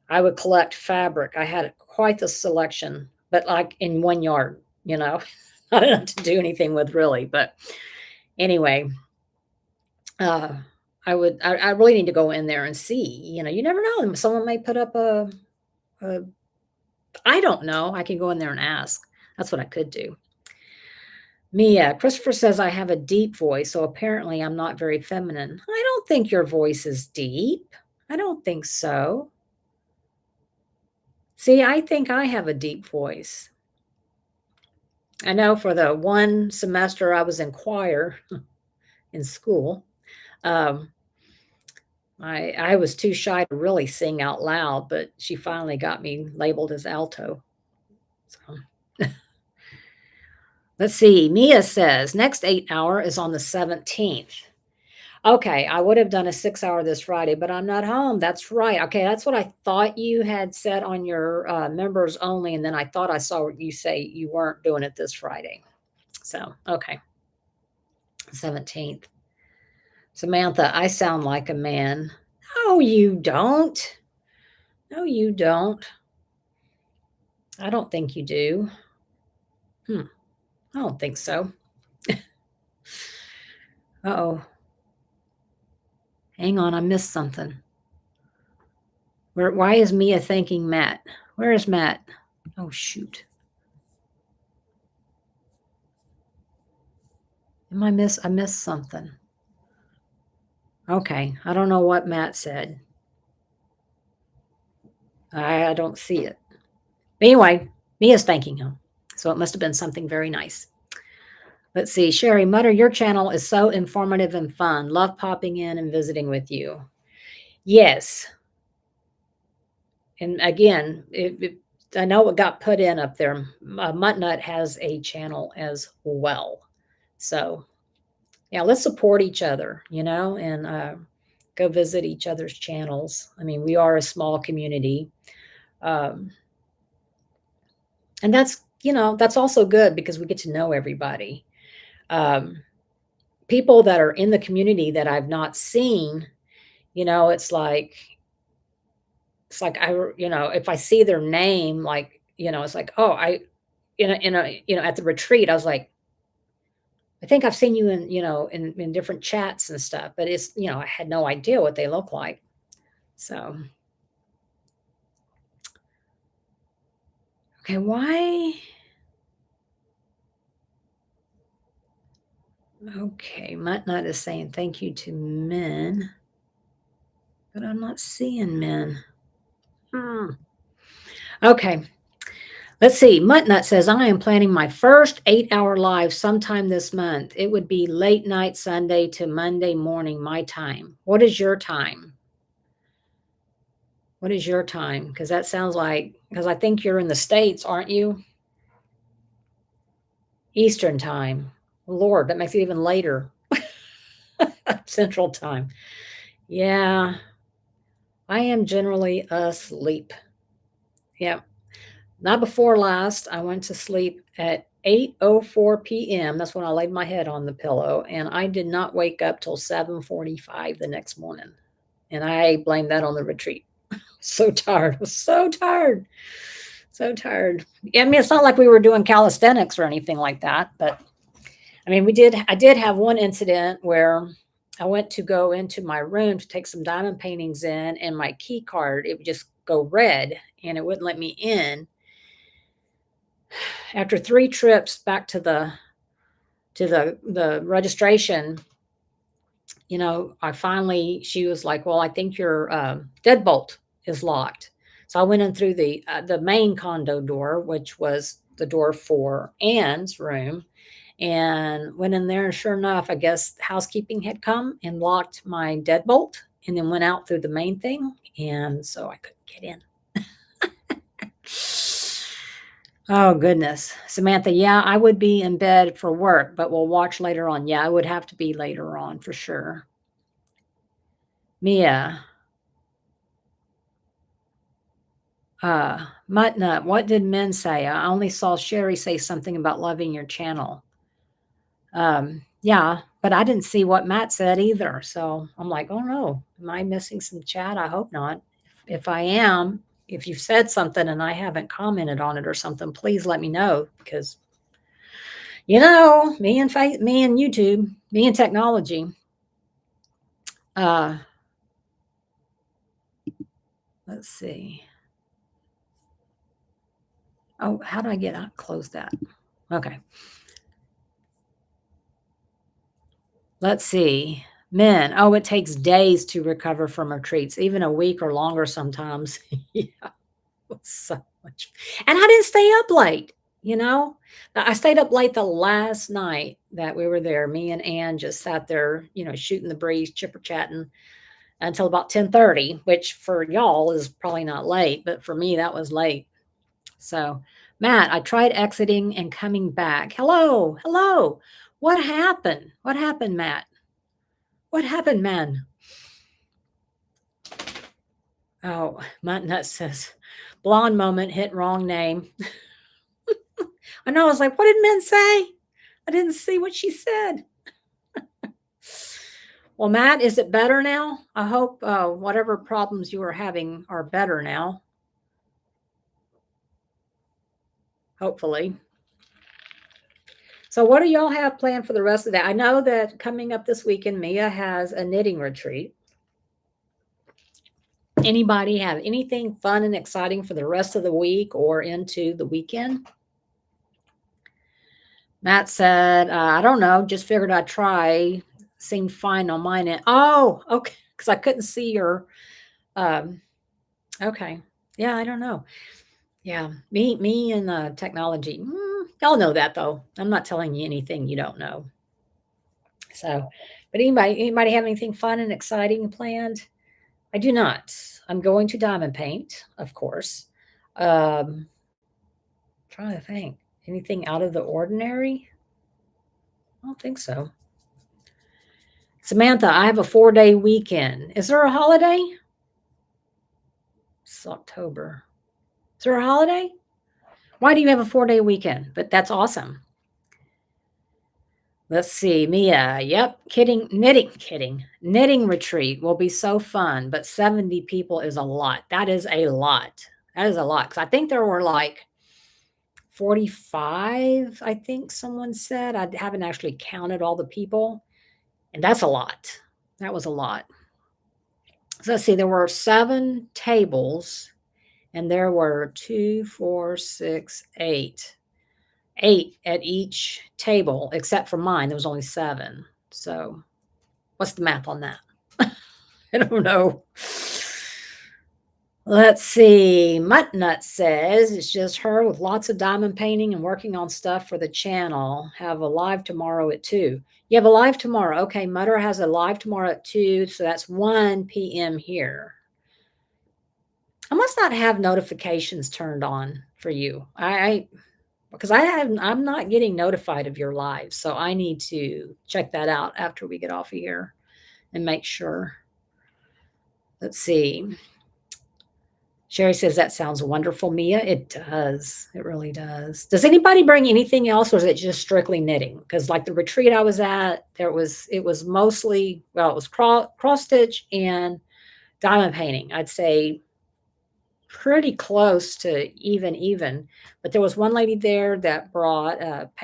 I would collect fabric. I had quite the selection, but like in one yard, I don't know to do anything with really. But anyway, uh, I really need to go in there and see, you never know. Someone may put up a I don't know. I can go in there and ask. That's what I could do. Mia, Christopher says I have a deep voice, so apparently I'm not very feminine. I don't think your voice is deep. I don't think so. See, I think I have a deep voice. I know for the one semester I was in choir in school, um, I was too shy to really sing out loud, but she finally got me labeled as alto. So let's see. Mia says next 8 hour is on the 17th. Okay, I would have done a 6 hour this Friday, but I'm not home. That's right. Okay, that's what I thought you had said on your members only, and then I thought I saw you say you weren't doing it this Friday. So, okay, 17th. Samantha, I sound like a man. No, you don't. No, you don't. I don't think you do. I don't think so. Uh-oh. Hang on, I missed something. Why is Mia thanking Matt? Where is Matt? Oh, shoot. I missed something. Okay, I don't know what Matt said. I don't see it. But anyway, Mia's thanking him. So it must have been something very nice. Let's see. Sherry Mutter, your channel is so informative and fun. Love popping in and visiting with you. Yes. And again, I know what got put in up there. Muttnut has a channel as well. So, yeah, let's support each other, and go visit each other's channels. I mean, we are a small community. And that's also good because we get to know everybody. People that are in the community that I've not seen, it's like if I see their name, it's like, oh, at the retreat, I was like, I think I've seen you in different chats and stuff, but I had no idea what they look like. So, okay, why? Okay, Muttnut is saying thank you to men, but I'm not seeing men. Okay. Let's see. Muttnut says, I am planning my first 8 hour live sometime this month. It would be late night Sunday to Monday morning, my time. What is your time? What is your time? Because I think you're in the States, aren't you? Eastern time. Lord, that makes it even later. Central time. Yeah. I am generally asleep. Yeah. Not before last. I went to sleep at 8:04 p.m. That's when I laid my head on the pillow, and I did not wake up till 7:45 the next morning. And I blame that on the retreat. So tired. I was so tired. So tired. I mean, it's not like we were doing calisthenics or anything like that, but I mean, I did have one incident where I went to go into my room to take some diamond paintings in, and my key card, it would just go red and it wouldn't let me in. After 3 trips back to the registration, she was like, well, I think your deadbolt is locked. So I went in through the main condo door, which was the door for Anne's room, and went in there. And sure enough, I guess housekeeping had come and locked my deadbolt and then went out through the main thing. And so I couldn't get in. Oh, goodness. Samantha, yeah, I would be in bed for work, but we'll watch later on. Yeah, I would have to be later on for sure. Mia. Muttnut, what did men say? I only saw Sherry say something about loving your channel. Yeah, but I didn't see what Matt said either. So I'm like, oh no, am I missing some chat? I hope not. If I am, if you've said something and I haven't commented on it or something, please let me know because me and YouTube, me and technology. Uh, let's see. Oh, how do I get close that? Okay. Let's see. Men, oh, it takes days to recover from retreats, even a week or longer sometimes. Yeah, it was so much. And I didn't stay up late, you know? I stayed up late the last night that we were there. Me and Ann just sat there, shooting the breeze, chipper chatting until about 10:30, which for y'all is probably not late, but for me that was late. So, Matt, I tried exiting and coming back. Hello, hello. What happened? What happened, Matt? What happened, man? Oh, Mutt Nut says, blonde moment, hit wrong name. I know. I was like, what did men say? I didn't see what she said. Well, Matt, is it better now? I hope whatever problems you were having are better now. Hopefully. So, what do y'all have planned for the rest of that? I know that coming up this weekend, Mia has a knitting retreat. Anybody have anything fun and exciting for the rest of the week or into the weekend? Matt said, I don't know, just figured I'd try. Seemed fine on mine end. Oh, okay. Because I couldn't see your okay. Yeah, I don't know. Yeah, me and technology. Y'all know that though. I'm not telling you anything you don't know. So, but anybody have anything fun and exciting planned? I do not. I'm going to diamond paint, of course. Trying to think. Anything out of the ordinary? I don't think so. Samantha, I have a 4-day weekend. Is there a holiday? It's October. Is there a holiday? Why do you have a 4-day weekend? But that's awesome. Let's see, Mia. Yep, kidding. Knitting retreat will be so fun, but 70 people is a lot. That is a lot. That is a lot. Because I think there were like 45, I think someone said. I haven't actually counted all the people. And that's a lot. That was a lot. So let's see, there were 7 tables, and there were 2, 4, 6, 8. 8 at each table, except for mine. There was only 7. So what's the math on that? I don't know. Let's see. Muttnut says it's just her with lots of diamond painting and working on stuff for the channel. Have a live tomorrow at 2. You have a live tomorrow. Okay, Mutter has a live tomorrow at 2, so that's 1 p.m. here. I must not have notifications turned on for you. Because I'm not getting notified of your live, so I need to check that out after we get off of here and make sure. Let's see. Sherry says that sounds wonderful, Mia. It does. It really does. Does anybody bring anything else, or is it just strictly knitting? Because like the retreat I was at, it was mostly, well, it was cross stitch and diamond painting. I'd say pretty close to even, but there was one lady there that brought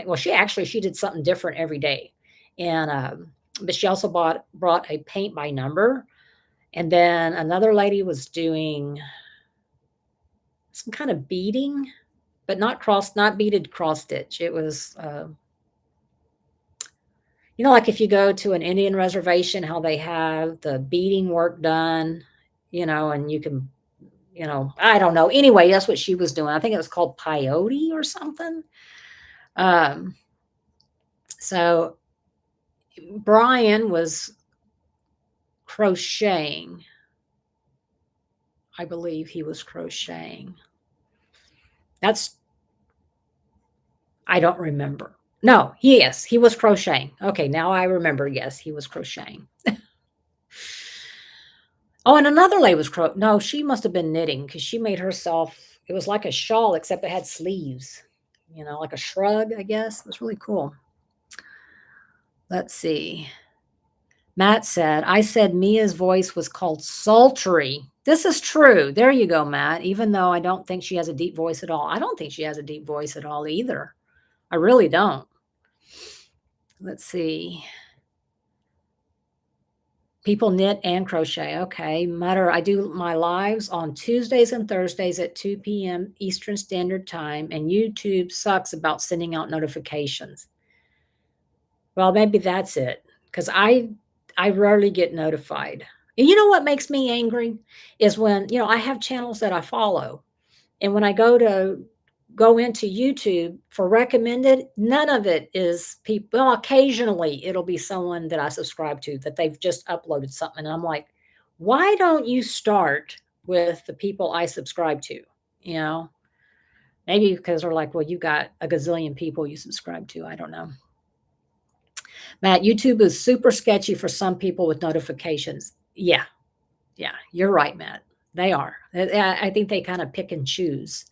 well, she did something different every day, and but she also brought a paint by number, and then another lady was doing some kind of beading, but not beaded cross stitch. It was like if you go to an Indian reservation, how they have the beading work done, and you can, I don't know. Anyway, that's what she was doing. I think it was called peyote or something. So Brian was crocheting. I believe he was crocheting. I don't remember. No, yes, he was crocheting. Okay, now I remember. Yes, he was crocheting. Oh, and another lady was no, she must have been knitting because she made herself, it was like a shawl, except it had sleeves, like a shrug, I guess. It was really cool. Let's see. Matt said, I said Mia's voice was called sultry. This is true. There you go, Matt. Even though I don't think she has a deep voice at all. I don't think she has a deep voice at all either. I really don't. Let's see. People knit and crochet. Okay. Mutter, I do my lives on Tuesdays and Thursdays at 2 p.m. Eastern Standard Time, and YouTube sucks about sending out notifications. Well, maybe that's it, because I rarely get notified. And you know what makes me angry is when, I have channels that I follow, and when I go into YouTube for recommended, none of it is people. Well, occasionally it'll be someone that I subscribe to that they've just uploaded something. And I'm like, why don't you start with the people I subscribe to? You know, maybe because they're like, well, you got a gazillion people you subscribe to. I don't know. Matt, YouTube is super sketchy for some people with notifications. Yeah, yeah, you're right, Matt. They are. I think they kind of pick and choose.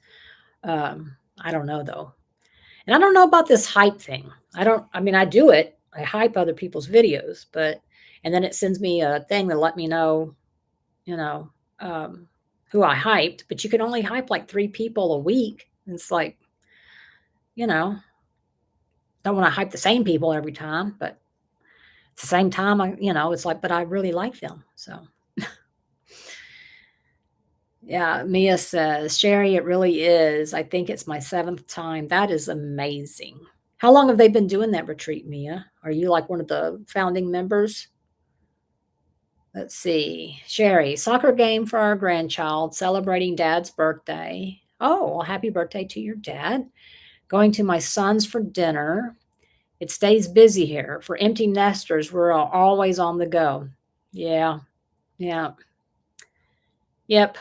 I don't know though. And I don't know about this hype thing. I mean, I do it. I hype other people's videos, and then it sends me a thing to let me know, you know, um, who I hyped, but you can only hype like 3 people a week. And it's like, you know, don't want to hype the same people every time, but at the same time, it's like, but I really like them. So, yeah, Mia says, Sherry, it really is. I think it's my 7th time. That is amazing. How long have they been doing that retreat, Mia? Are you like one of the founding members? Let's see. Sherry, soccer game for our grandchild, celebrating dad's birthday. Oh, well, happy birthday to your dad. Going to my son's for dinner. It stays busy here. For empty nesters, we're always on the go. Yeah, yeah, yep.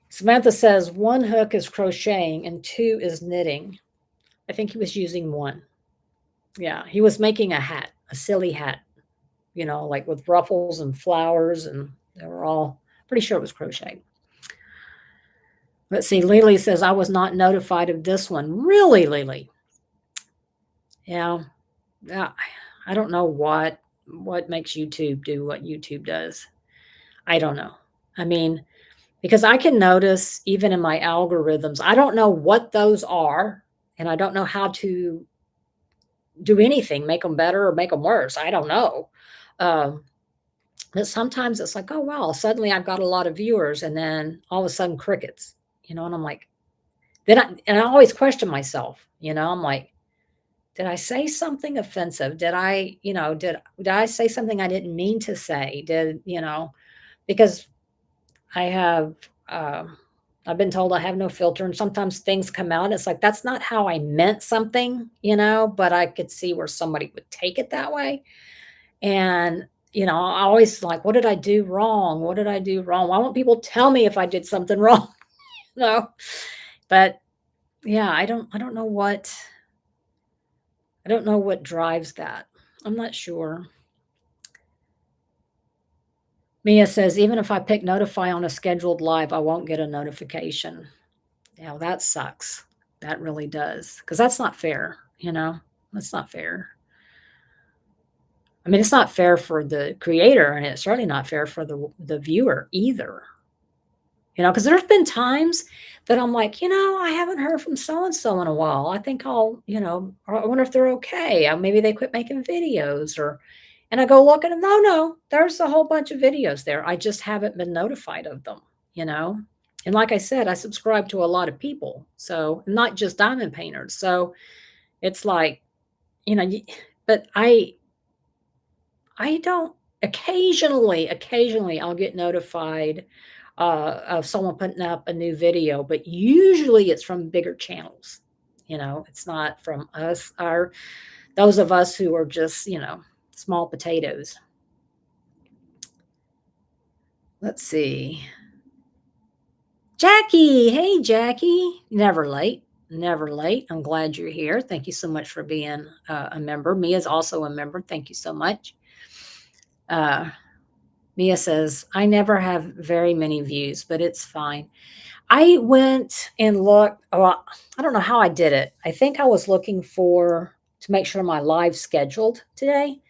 Samantha says 1 hook is crocheting and 2 is knitting. I think he was using 1. Yeah, he was making a hat, a silly hat, like with ruffles and flowers, and they were all pretty sure it was crochet. Let's see. Lily says, I was not notified of this one. Really, Lily? Yeah. Yeah. I don't know what makes YouTube do what YouTube does. I don't know. I mean, because I can notice even in my algorithms, I don't know what those are, and I don't know how to do anything, make them better or make them worse. I don't know. Um, but sometimes it's like, oh, wow, suddenly I've got a lot of viewers, and then all of a sudden crickets, and I'm like, and I always question myself, I'm like, did I say something offensive? Did I, did I say something I didn't mean to say? Because I have, I've been told I have no filter, and sometimes things come out. It's like, that's not how I meant something, but I could see where somebody would take it that way. And, I always like, what did I do wrong? What did I do wrong? Why won't people tell me if I did something wrong? No, but yeah, I don't know what drives that. I'm not sure. Mia says, even if I pick notify on a scheduled live, I won't get a notification. Yeah, that sucks. That really does. Because that's not fair, That's not fair. I mean, it's not fair for the creator, and it's certainly not fair for the viewer either. Because there's been times that I'm like, I haven't heard from so and so in a while. I think I wonder if they're okay. Maybe they quit making videos, and I go look at them. No, there's a whole bunch of videos there. I just haven't been notified of them, And like I said, I subscribe to a lot of people, so not just diamond painters. So it's like, but I don't. Occasionally, I'll get notified of someone putting up a new video, but usually it's from bigger channels. It's not from us, those of us who are just, small potatoes. Let's see. Jackie. Hey, Jackie. Never late. Never late. I'm glad you're here. Thank you so much for being a member. Mia's also a member. Thank you so much. Mia says, I never have very many views, but it's fine. I went and looked. Oh, I don't know how I did it. I think I was looking to make sure my live scheduled today.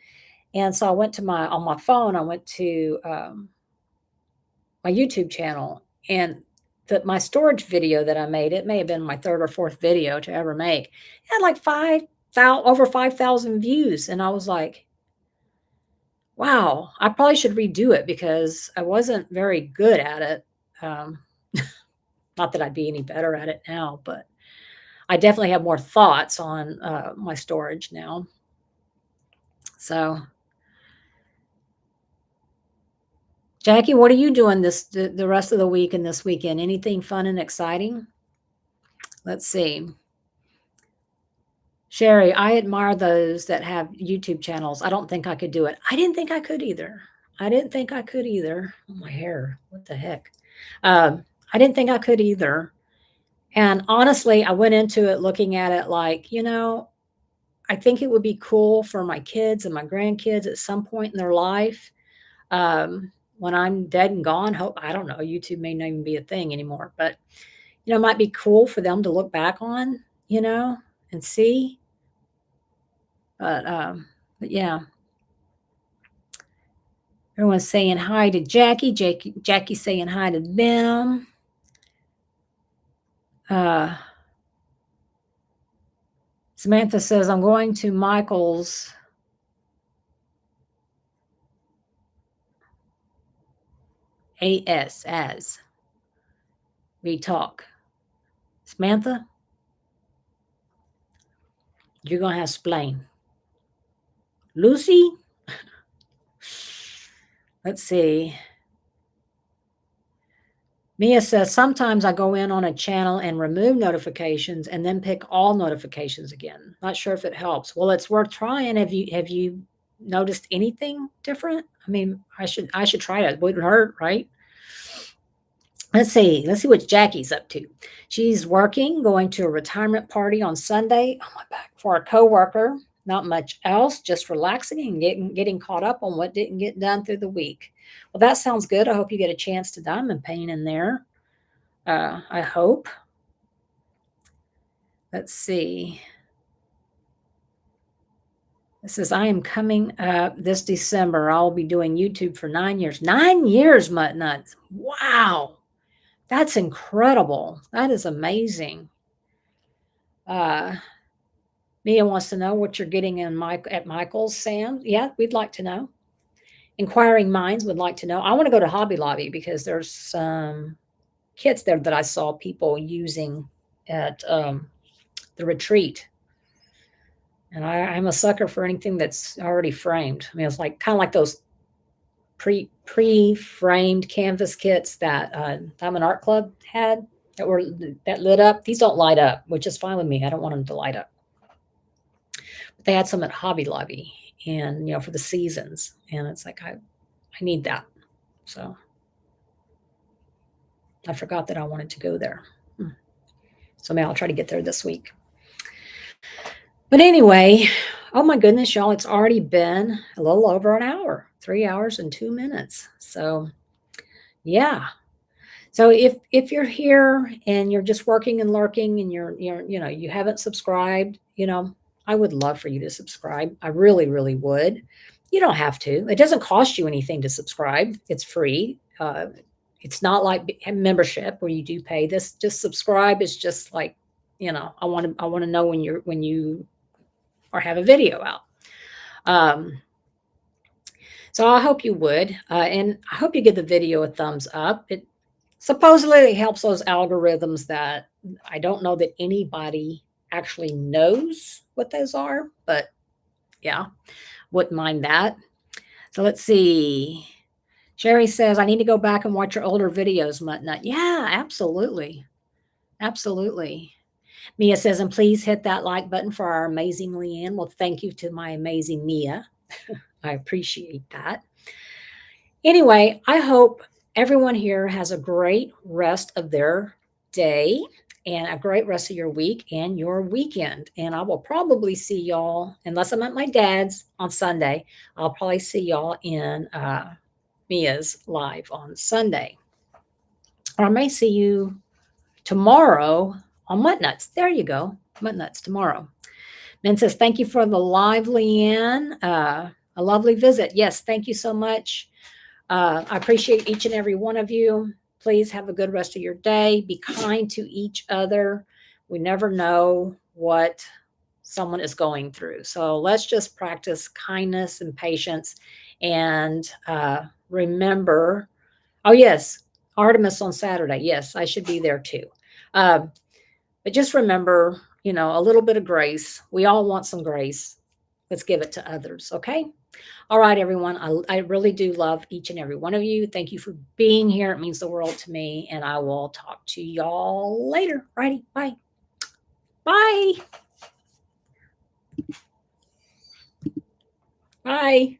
And so I went on my phone, I went to my YouTube channel, and my storage video that I made, it may have been my 3rd or 4th video to ever make, it had like over 5,000 views. And I was like, Wow, I probably should redo it because I wasn't very good at it. Um, not that I'd be any better at it now, but I definitely have more thoughts on my storage now. So, Jackie, what are you doing the rest of the week and this weekend? Anything fun and exciting? Let's see. Sherry, I admire those that have YouTube channels. I don't think I could do it. I didn't think I could either. I didn't think I could either. Oh, my hair. What the heck? I didn't think I could either. And honestly, I went into it looking at it like, I think it would be cool for my kids and my grandkids at some point in their life. When I'm dead and gone, hope I don't know, YouTube may not even be a thing anymore, but it might be cool for them to look back on, and see. But yeah, everyone's saying hi to Jackie. Jackie saying hi to them. Samantha says, I'm going to Michael's as we talk. Samantha, you're going to have to explain. Lucy, let's see. Mia says, sometimes I go in on a channel and remove notifications and then pick all notifications again. Not sure if it helps. Well, it's worth trying. Have you noticed anything different? I mean, I should try it. It wouldn't hurt, right? Let's see what Jackie's up to. She's working, going to a retirement party on Sunday. Oh, my back, for a coworker. Not much else, just relaxing and getting caught up on what didn't get done through the week. Well, that sounds good. I hope you get a chance to diamond paint in there. I hope. Let's see. It says, I am coming up this December. I'll be doing YouTube for 9 years. 9 years, Mutt Nuts. Wow. That's incredible. That is amazing. Mia wants to know what you're getting at Michael's, Sam. Yeah, we'd like to know. Inquiring minds would like to know. I want to go to Hobby Lobby because there's some kits there that I saw people using at the retreat. And I'm a sucker for anything that's already framed. I mean, it's like kind of like those pre-framed canvas kits that Diamond Art Club had that lit up. These don't light up, which is fine with me. I don't want them to light up. But they had some at Hobby Lobby, and for the seasons, and it's like I need that. So I forgot that I wanted to go there. So maybe I'll try to get there this week. But anyway, oh my goodness, y'all, it's already been a little over an hour, 3 hours and 2 minutes. So yeah. So if you're here and you're just working and lurking and you haven't subscribed, I would love for you to subscribe. I really, really would. You don't have to. It doesn't cost you anything to subscribe. It's free. It's not like a membership where you do pay. This just subscribe is just like, I want to know when you or have a video out. So I hope you would, and I hope you give the video a thumbs up. It supposedly helps those algorithms that I don't know that anybody actually knows what those are, but yeah, wouldn't mind that. So let's see. Sherry says, I need to go back and watch your older videos, Muttnut. Yeah, absolutely. Absolutely. Mia says, and please hit that like button for our amazing Leanne. Well, thank you to my amazing Mia. I appreciate that. Anyway, I hope everyone here has a great rest of their day and a great rest of your week and your weekend. And I will probably see y'all, unless I'm at my dad's on Sunday, I'll probably see y'all in Mia's live on Sunday. Or I may see you tomorrow on Mutt Nuts. There you go. Mutt Nuts tomorrow. Ben says, thank you for the live, Leanne. A lovely visit. Yes, thank you so much. I appreciate each and every one of you. Please have a good rest of your day. Be kind to each other. We never know what someone is going through. So let's just practice kindness and patience And remember, oh, yes, Artemis on Saturday. Yes, I should be there too. Um, but just remember, a little bit of grace. We all want some grace. Let's give it to others. Okay. All right, everyone. I really do love each and every one of you. Thank you for being here. It means the world to me. And I will talk to y'all later. Righty. Bye. Bye. Bye.